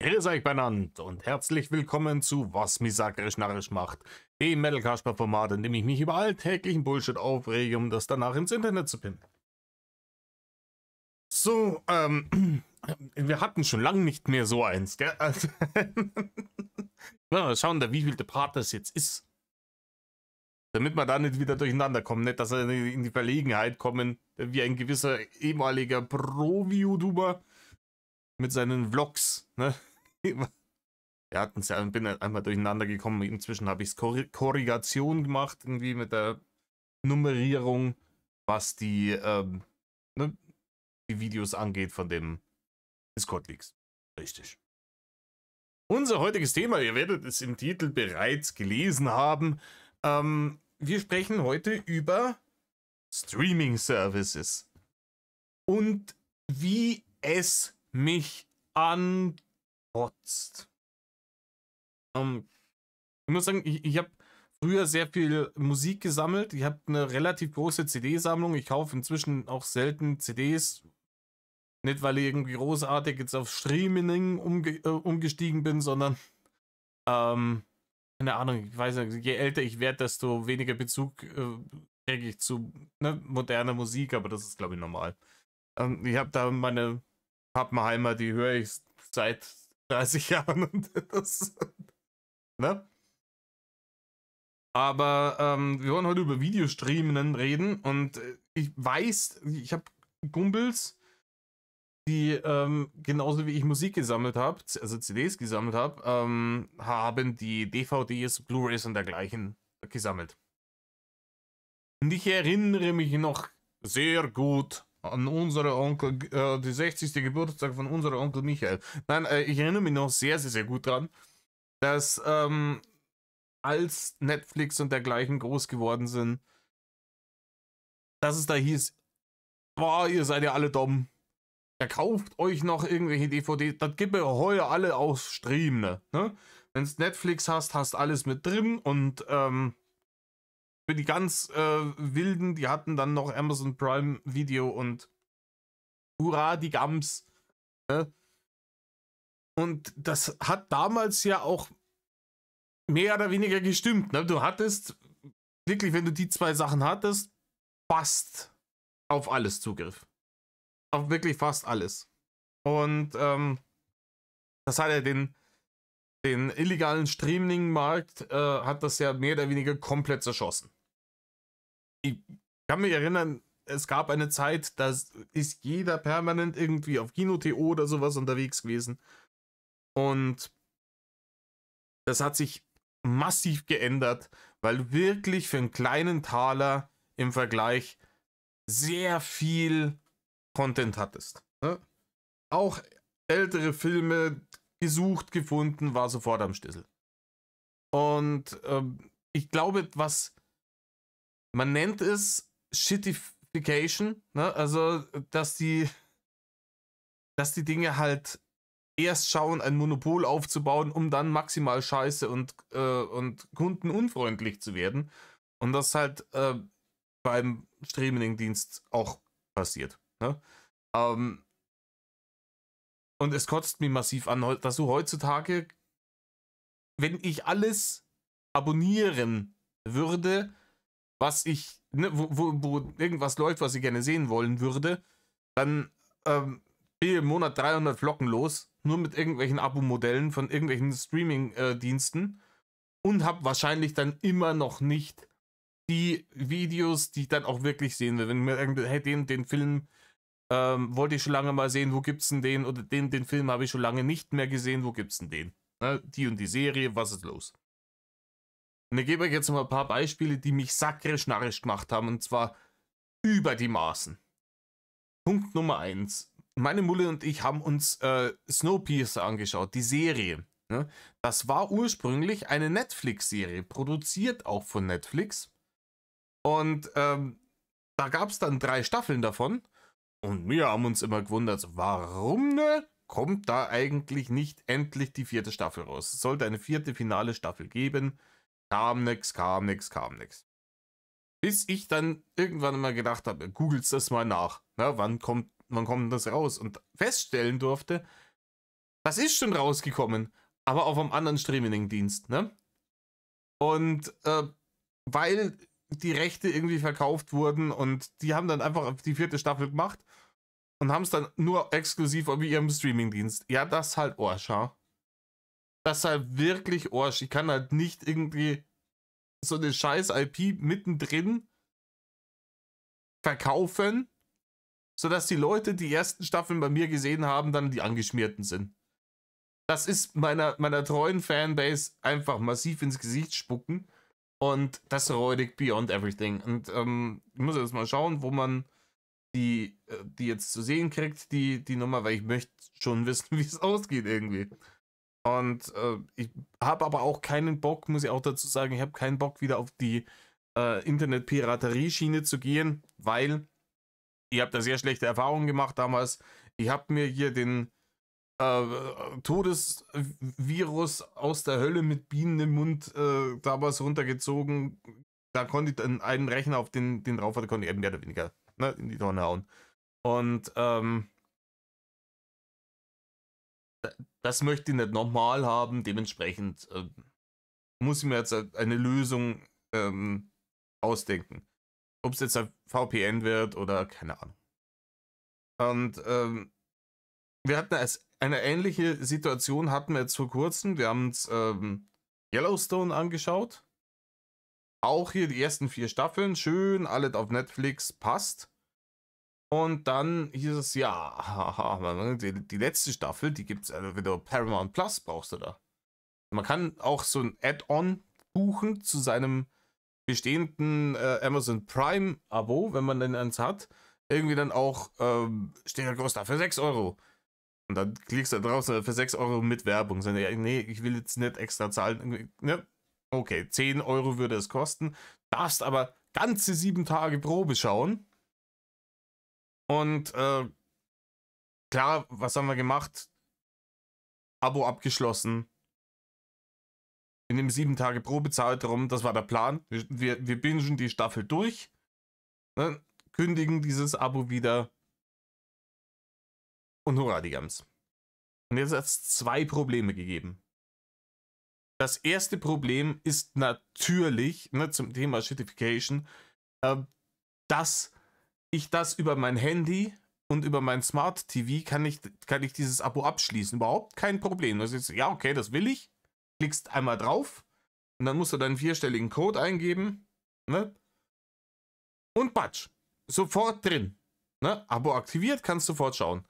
Grüß euch benannt und herzlich willkommen zu Was mich sackerisch narrisch macht, dem Metal Kasper Format, in dem ich mich über alltäglichen Bullshit aufrege, um das danach ins Internet zu pinnen. So, wir hatten schon lange nicht mehr so eins, gell? Also, mal schauen, wie viel der Part das jetzt ist. Damit wir da nicht wieder durcheinander kommen, nicht, dass wir in die Verlegenheit kommen, wie ein gewisser ehemaliger Pro-YouTuber mit seinen Vlogs, ne? Wir hatten es ja, bin einmal durcheinander gekommen. Inzwischen habe ich es Korrigation gemacht, irgendwie mit der Nummerierung, was die, ne, die Videos angeht von dem Discord-Leaks. Richtig. Unser heutiges Thema, ihr werdet es im Titel bereits gelesen haben. Wir sprechen heute über Streaming-Services und wie es mich ankotzt. Ich muss sagen, ich habe früher sehr viel Musik gesammelt. Ich habe eine relativ große CD-Sammlung. Ich kaufe inzwischen auch selten CDs. Nicht, weil ich irgendwie großartig jetzt auf Streaming umgestiegen bin, sondern keine Ahnung, ich weiß nicht, je älter ich werde, desto weniger Bezug kriege ich zu moderner Musik, aber das ist, glaube ich, normal. Ich habe da meine Pappenheimer, die höre ich seit 30 Jahren und das, ne? Aber wir wollen heute über Videostreamen reden und ich weiß, ich habe Kumpels, die genauso wie ich Musik gesammelt habe, also CDs gesammelt habe, haben die DVDs, Blu-rays und dergleichen gesammelt. Und ich erinnere mich noch sehr gut an unsere Onkel, die 60. Geburtstag von unserem Onkel Michael. Nein, ich erinnere mich noch sehr, sehr, sehr gut dran, dass als Netflix und dergleichen groß geworden sind, dass es da hieß, boah, ihr seid ja alle dumm. Verkauft euch noch irgendwelche DVDs, das gibt ihr heuer alle aus Stream, ne? Wenn du Netflix hast, hast alles mit drin und für die ganz Wilden, die hatten dann noch Amazon Prime Video und hurra, die Gams, ne? Und das hat damals ja auch mehr oder weniger gestimmt, ne? Du hattest wirklich, wenn du die zwei Sachen hattest, fast auf alles Zugriff. Auf wirklich fast alles. Und das hat ja den illegalen Streaming-Markt, hat das ja mehr oder weniger komplett zerschossen. Ich kann mich erinnern, es gab eine Zeit, da ist jeder permanent irgendwie auf Kino.to oder sowas unterwegs gewesen. Und das hat sich massiv geändert, weil du wirklich für einen kleinen Taler im Vergleich sehr viel Content hattest. Ne? Auch ältere Filme gesucht, gefunden, war sofort am Stissel. Und ich glaube, was man nennt es Shitification, ne? Also dass die Dinge halt erst schauen, ein Monopol aufzubauen, um dann maximal scheiße und kundenunfreundlich zu werden. Und das halt beim Streaming-Dienst auch passiert. Ne? Und es kotzt mich massiv an, dass du heutzutage, wenn ich alles abonnieren würde, was ich, ne, wo irgendwas läuft, was ich gerne sehen wollen würde, dann bin ich im Monat 300 Flocken los, nur mit irgendwelchen Abo-Modellen von irgendwelchen Streaming-Diensten und habe wahrscheinlich dann immer noch nicht die Videos, die ich dann auch wirklich sehen will. Wenn mir hey, den Film wollte ich schon lange mal sehen, wo gibt's denn den? Oder den Film habe ich schon lange nicht mehr gesehen, wo gibt's denn den? Die und die Serie, was ist los? Und ich gebe euch jetzt mal ein paar Beispiele, die mich sackrisch narrisch gemacht haben, und zwar über die Maßen. Punkt Nummer 1. Meine Mulle und ich haben uns Snowpiercer angeschaut, die Serie. Ne? Das war ursprünglich eine Netflix-Serie, produziert auch von Netflix. Und da gab es dann 3 Staffeln davon. Und wir haben uns immer gewundert, warum ne, kommt da eigentlich nicht endlich die 4. Staffel raus? Es sollte eine 4. finale Staffel geben. Kam nix. Bis ich dann irgendwann mal gedacht habe, googelst das mal nach. Na, wann kommt das raus? Und feststellen durfte, Das ist schon rausgekommen, aber auf einem anderen Streaming-Dienst, ne? Und weil die Rechte irgendwie verkauft wurden und die haben dann einfach die 4. Staffel gemacht und haben es dann nur exklusiv auf ihrem Streaming-Dienst. Ja, das ist halt Arsch, ha? Das ist halt wirklich Arsch. Ich kann halt nicht irgendwie so eine scheiß IP mittendrin verkaufen, sodass die Leute die ersten Staffeln bei mir gesehen haben, dann die angeschmierten sind. Das ist meiner treuen Fanbase einfach massiv ins Gesicht spucken und das räudigt beyond everything. Und ich muss jetzt mal schauen, wo man die jetzt zu sehen kriegt, die Nummer, weil ich möchte schon wissen, wie es ausgeht irgendwie. Und ich habe aber auch keinen Bock, muss ich auch dazu sagen, ich habe keinen Bock wieder auf die Internet-Piraterie-Schiene zu gehen, weil ich habe da sehr schlechte Erfahrungen gemacht damals. Ich habe mir hier den Todesvirus aus der Hölle mit Bienen im Mund damals runtergezogen. Da konnte ich dann einen Rechner auf den drauf hatte, konnte ich eben mehr oder weniger, ne, in die Tonne hauen. Und das möchte ich nicht nochmal haben. Dementsprechend muss ich mir jetzt eine Lösung ausdenken. Ob es jetzt ein VPN wird oder keine Ahnung. Und wir hatten eine ähnliche Situation, hatten wir jetzt vor kurzem. Wir haben uns Yellowstone angeschaut. Auch hier die ersten 4 Staffeln. Schön, alles auf Netflix, passt. Und dann hieß es, ja, die letzte Staffel, die gibt es wieder Paramount Plus, brauchst du da. Man kann auch so ein Add-on buchen zu seinem bestehenden Amazon Prime Abo, wenn man denn eins hat. Irgendwie dann auch, steht da groß da, für 6 Euro. Und dann klickst du da draußen für 6 Euro mit Werbung. Sondern, ja, nee, ich will jetzt nicht extra zahlen. Ne? Okay, 10 Euro würde es kosten. Darfst aber ganze 7 Tage Probe schauen. Und klar, was haben wir gemacht? Abo abgeschlossen. In dem 7 Tage Probezeitraum, das war der Plan. Wir bingen die Staffel durch, ne? Kündigen dieses Abo wieder und hurra die Gams. Und jetzt hat es 2 Probleme gegeben. Das erste Problem ist natürlich, ne, zum Thema Shitification, dass ich das über mein Handy und über mein Smart TV kann ich dieses Abo abschließen. Überhaupt kein Problem. Das ist, ja, okay, das will ich. Klickst einmal drauf und dann musst du deinen 4-stelligen Code eingeben, ne? Und batsch. Sofort drin. Ne? Abo aktiviert, kannst sofort schauen.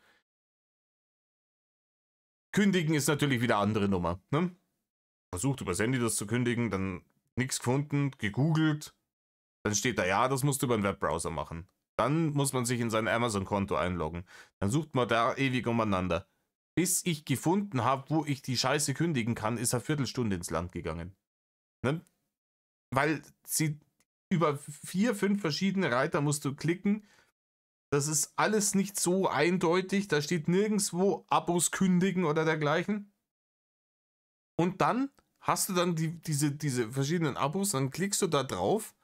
Kündigen ist natürlich wieder andere Nummer. Ne? Versucht über das Handy das zu kündigen, dann nichts gefunden, gegoogelt. Dann steht da, ja, das musst du über den Webbrowser machen. Dann muss man sich in sein Amazon-Konto einloggen. Dann sucht man da ewig umeinander. Bis ich gefunden habe, wo ich die Scheiße kündigen kann, ist eine Viertelstunde ins Land gegangen. Ne? Weil sie über 4, 5 verschiedene Reiter musst du klicken. Das ist alles nicht so eindeutig. Da steht nirgendwo Abos kündigen oder dergleichen. Und dann hast du dann diese verschiedenen Abos, dann klickst du da drauf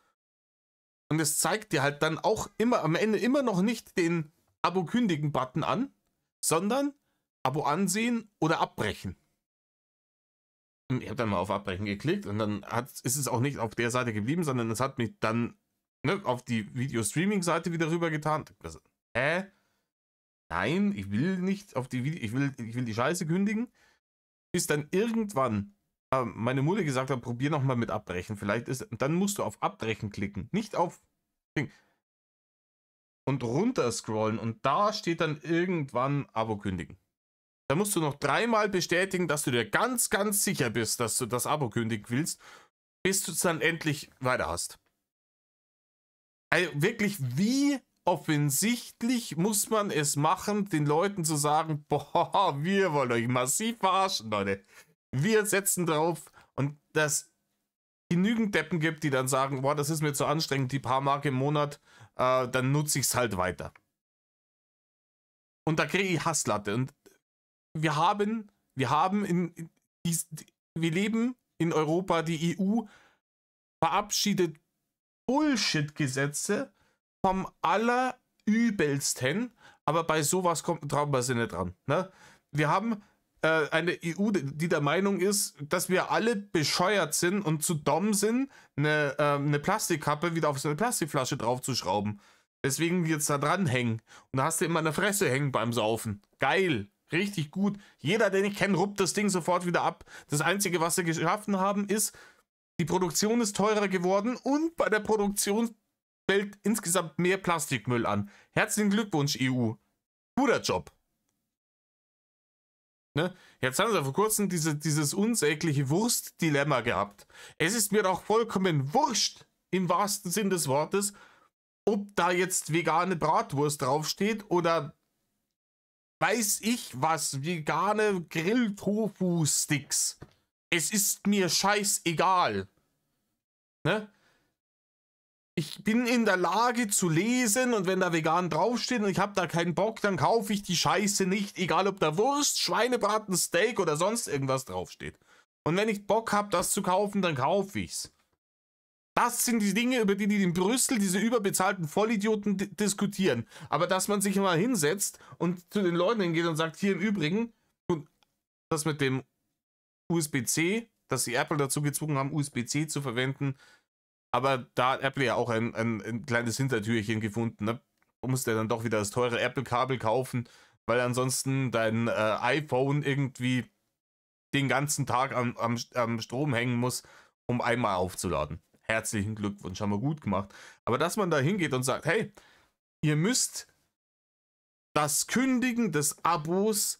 und es zeigt dir halt dann auch immer am Ende immer noch nicht den Abo-Kündigen-Button an, sondern Abo ansehen oder abbrechen. Ich habe dann mal auf Abbrechen geklickt und dann ist es auch nicht auf der Seite geblieben, sondern es hat mich dann, ne, auf die Video-Streaming-Seite wieder rüber getan. Also, nein, ich will nicht auf die ich will die Scheiße kündigen. Bis dann irgendwann meine Mutter gesagt hat, probier nochmal mit Abbrechen. Vielleicht ist, dann musst du auf Abbrechen klicken, nicht auf Ding. Und runter scrollen und da steht dann irgendwann Abo kündigen. Da musst du noch 3-mal bestätigen, dass du dir ganz, ganz sicher bist, dass du das Abo kündigen willst, bis du es dann endlich weiter hast. Also wirklich, wie offensichtlich muss man es machen, den Leuten zu sagen, boah, wir wollen euch massiv verarschen, Leute. Wir setzen drauf und das genügend Deppen gibt, die dann sagen, boah, das ist mir zu anstrengend, die paar Mark im Monat, dann nutze ich es halt weiter. Und da kriege ich Hasslatte. Und wir leben in Europa, die EU verabschiedet Bullshit-Gesetze vom allerübelsten, aber bei sowas trauen wir sie nicht dran. Ne? Wir haben eine EU, die der Meinung ist, dass wir alle bescheuert sind und zu dumm sind, eine Plastikkappe wieder auf so eine Plastikflasche draufzuschrauben. Deswegen jetzt da dran hängen. Und da hast du immer eine Fresse hängen beim Saufen. Geil. Richtig gut. Jeder, den ich kenne, ruppt das Ding sofort wieder ab. Das Einzige, was sie geschaffen haben, ist, die Produktion ist teurer geworden und bei der Produktion fällt insgesamt mehr Plastikmüll an. Herzlichen Glückwunsch, EU. Guter Job. Ne? Jetzt haben sie vor kurzem dieses unsägliche Wurstdilemma gehabt. Es ist mir doch vollkommen wurscht, im wahrsten Sinn des Wortes, ob da jetzt vegane Bratwurst draufsteht oder weiß ich was, vegane Grill-Tofu-Sticks. Es ist mir scheißegal. Ne? Ich bin in der Lage zu lesen und wenn da vegan draufsteht und ich habe da keinen Bock, dann kaufe ich die Scheiße nicht, egal ob da Wurst, Schweinebraten, Steak oder sonst irgendwas draufsteht. Und wenn ich Bock habe, das zu kaufen, dann kaufe ich's. Das sind die Dinge, über die in Brüssel diese überbezahlten Vollidioten diskutieren. Aber dass man sich mal hinsetzt und zu den Leuten hingeht und sagt, hier im Übrigen, das mit dem USB-C, dass sie Apple dazu gezwungen haben, USB-C zu verwenden, aber da hat Apple ja auch ein kleines Hintertürchen gefunden. Ne? Du musst ja dann doch wieder das teure Apple-Kabel kaufen, weil ansonsten dein iPhone irgendwie den ganzen Tag am Strom hängen muss, um einmal aufzuladen. Herzlichen Glückwunsch, haben wir gut gemacht. Aber dass man da hingeht und sagt, hey, ihr müsst das Kündigen des Abos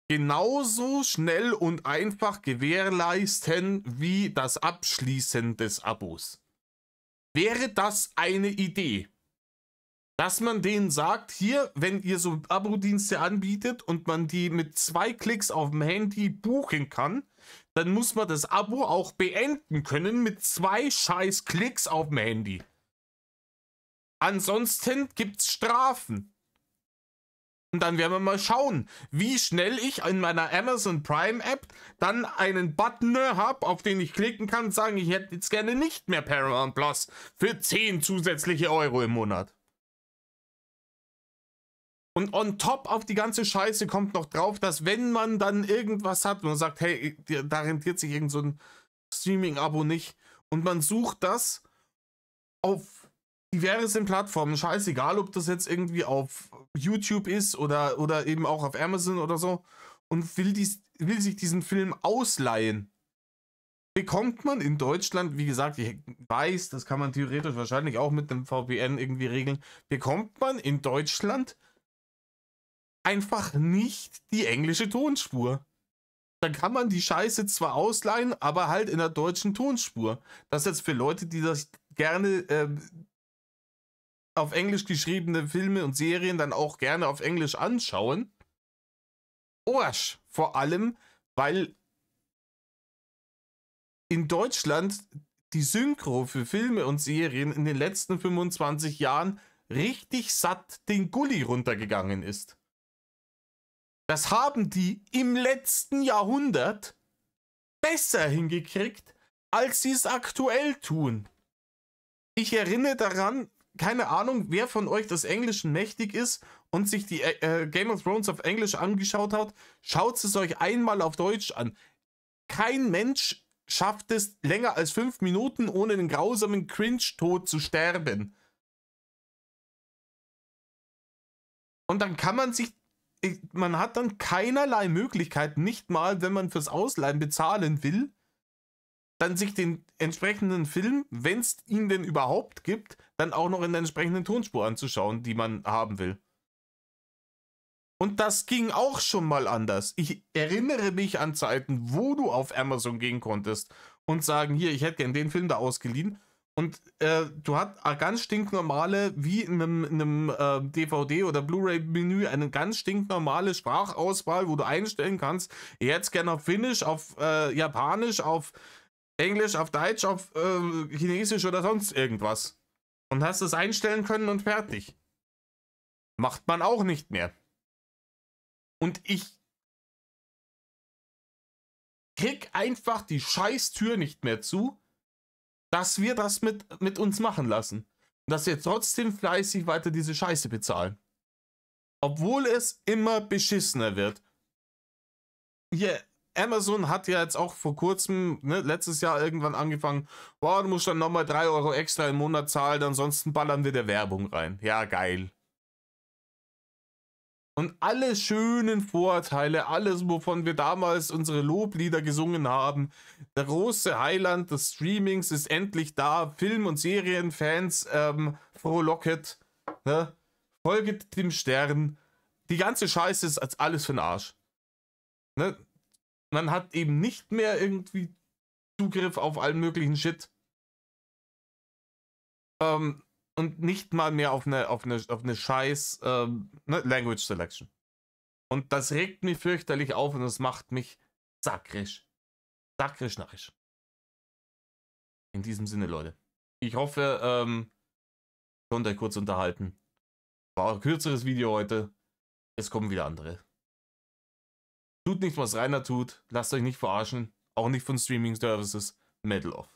genauso schnell und einfach gewährleisten wie das Abschließen des Abos. Wäre das eine Idee? Dass man denen sagt, hier, wenn ihr so Abo-Dienste anbietet und man die mit 2 Klicks auf dem Handy buchen kann, dann muss man das Abo auch beenden können mit 2 scheiß Klicks auf dem Handy. Ansonsten gibt's Strafen. Und dann werden wir mal schauen, wie schnell ich in meiner Amazon Prime App dann einen Button habe, auf den ich klicken kann und sagen, ich hätte jetzt gerne nicht mehr Paramount Plus für 10 zusätzliche Euro im Monat. Und on top auf die ganze Scheiße kommt noch drauf, dass wenn man dann irgendwas hat und man sagt, hey, da rentiert sich irgend so ein Streaming-Abo nicht und man sucht das auf diversen Plattformen, scheißegal, ob das jetzt irgendwie auf YouTube ist oder eben auch auf Amazon oder so und will sich diesen Film ausleihen, bekommt man in Deutschland, wie gesagt, ich weiß, das kann man theoretisch wahrscheinlich auch mit einem VPN irgendwie regeln, bekommt man in Deutschland einfach nicht die englische Tonspur. Dann kann man die Scheiße zwar ausleihen, aber halt in der deutschen Tonspur. Das ist jetzt für Leute, die das gerne auf Englisch geschriebene Filme und Serien dann auch gerne auf Englisch anschauen. Arsch. Vor allem, weil in Deutschland die Synchro für Filme und Serien in den letzten 25 Jahren richtig satt den Gully runtergegangen ist. Das haben die im letzten Jahrhundert besser hingekriegt, als sie es aktuell tun. Ich erinnere daran, keine Ahnung, wer von euch des Englischen mächtig ist und sich die Game of Thrones auf Englisch angeschaut hat, schaut es euch einmal auf Deutsch an. Kein Mensch schafft es länger als 5 Minuten, ohne den grausamen Cringe-Tod zu sterben. Und dann kann man hat dann keinerlei Möglichkeit, nicht mal, wenn man fürs Ausleihen bezahlen will, dann sich den entsprechenden Film, wenn es ihn denn überhaupt gibt, dann auch noch in der entsprechenden Tonspur anzuschauen, die man haben will. Und das ging auch schon mal anders. Ich erinnere mich an Zeiten, wo du auf Amazon gehen konntest und sagen, hier, ich hätte gern den Film da ausgeliehen. Und du hast ganz stinknormale, wie in einem DVD- oder Blu-ray-Menü, eine ganz stinknormale Sprachauswahl, wo du einstellen kannst, ich hätte es gerne auf Finnisch, auf Japanisch, auf Englisch, auf Deutsch, auf Chinesisch oder sonst irgendwas. Und hast es einstellen können und fertig. Macht man auch nicht mehr. Und ich krieg einfach die Scheißtür nicht mehr zu, dass wir das mit uns machen lassen. Und dass wir trotzdem fleißig weiter diese Scheiße bezahlen. Obwohl es immer beschissener wird. hier, Amazon hat ja jetzt auch vor kurzem, ne, letztes Jahr irgendwann angefangen, boah, du musst dann nochmal 3 Euro extra im Monat zahlen, ansonsten ballern wir der Werbung rein. Ja, geil. Und alle schönen Vorteile, alles, wovon wir damals unsere Loblieder gesungen haben, der große Heiland des Streamings ist endlich da. Film- und Serienfans, frohlocket, ne? Folget dem Stern. Die ganze Scheiße ist als alles für den Arsch. Ne? Man hat eben nicht mehr irgendwie Zugriff auf allen möglichen Shit. Und nicht mal mehr auf eine scheiß ne, Language Selection. Und das regt mich fürchterlich auf und das macht mich sackrisch. Sackrisch narrisch. In diesem Sinne, Leute. Ich hoffe, konnte euch kurz unterhalten. War ein kürzeres Video heute. Es kommen wieder andere. Tut nicht, was Rainer tut. Lasst euch nicht verarschen. Auch nicht von Streaming Services. Metal off.